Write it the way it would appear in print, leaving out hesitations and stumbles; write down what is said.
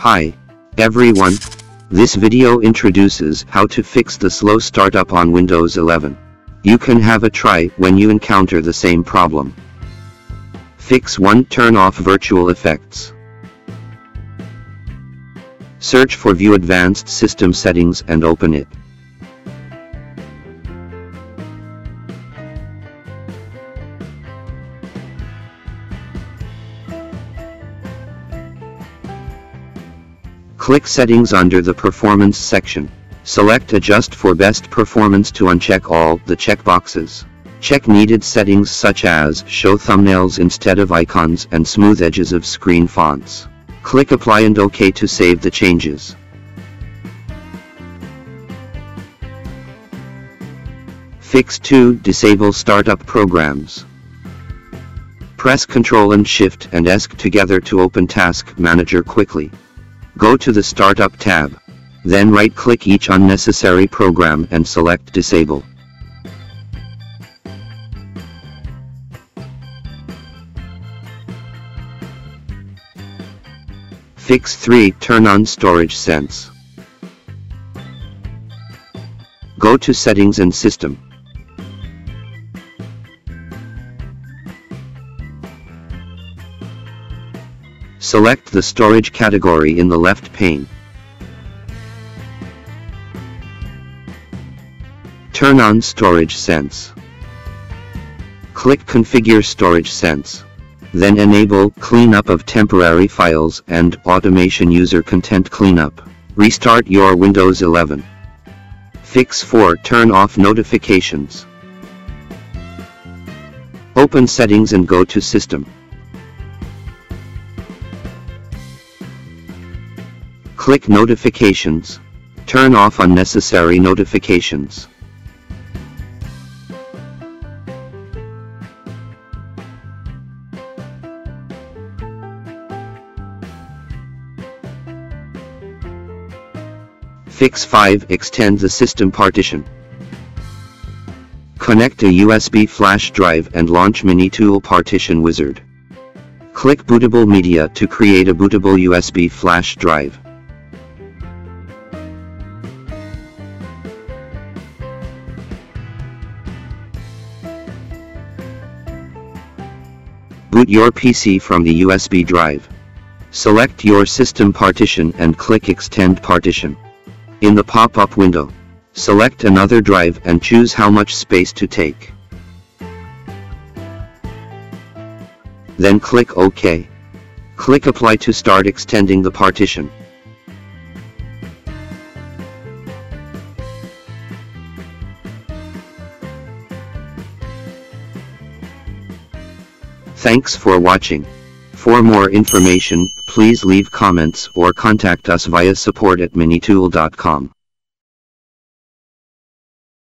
Hi, everyone. This video introduces how to fix the slow startup on Windows 11. You can have a try when you encounter the same problem. Fix 1. Turn off virtual effects. Search for View Advanced System Settings and open it. Click Settings under the Performance section. Select Adjust for Best Performance to uncheck all the checkboxes. Check needed settings such as Show Thumbnails instead of icons and Smooth Edges of Screen Fonts. Click Apply and OK to save the changes. Fix 2. Disable Startup Programs. Press Ctrl and Shift and ESC together to open Task Manager quickly. Go to the Startup tab. Then right-click each unnecessary program and select Disable. Fix 3. Turn on Storage Sense. Go to Settings and System. Select the storage category in the left pane. Turn on Storage Sense. Click Configure Storage Sense. Then enable Cleanup of Temporary Files and Automation User Content Cleanup. Restart your Windows 11. Fix 4. Turn off notifications. Open Settings and go to System. Click Notifications. Turn off unnecessary notifications. Fix 5. Extend the system partition. Connect a USB flash drive and launch Minitool Partition Wizard. Click Bootable Media to create a bootable USB flash drive. Boot your PC from the USB drive. Select your system partition and click Extend Partition. In the pop-up window, select another drive and choose how much space to take. Then click OK. Click Apply to start extending the partition. Thanks for watching. For more information, please leave comments or contact us via support@minitool.com.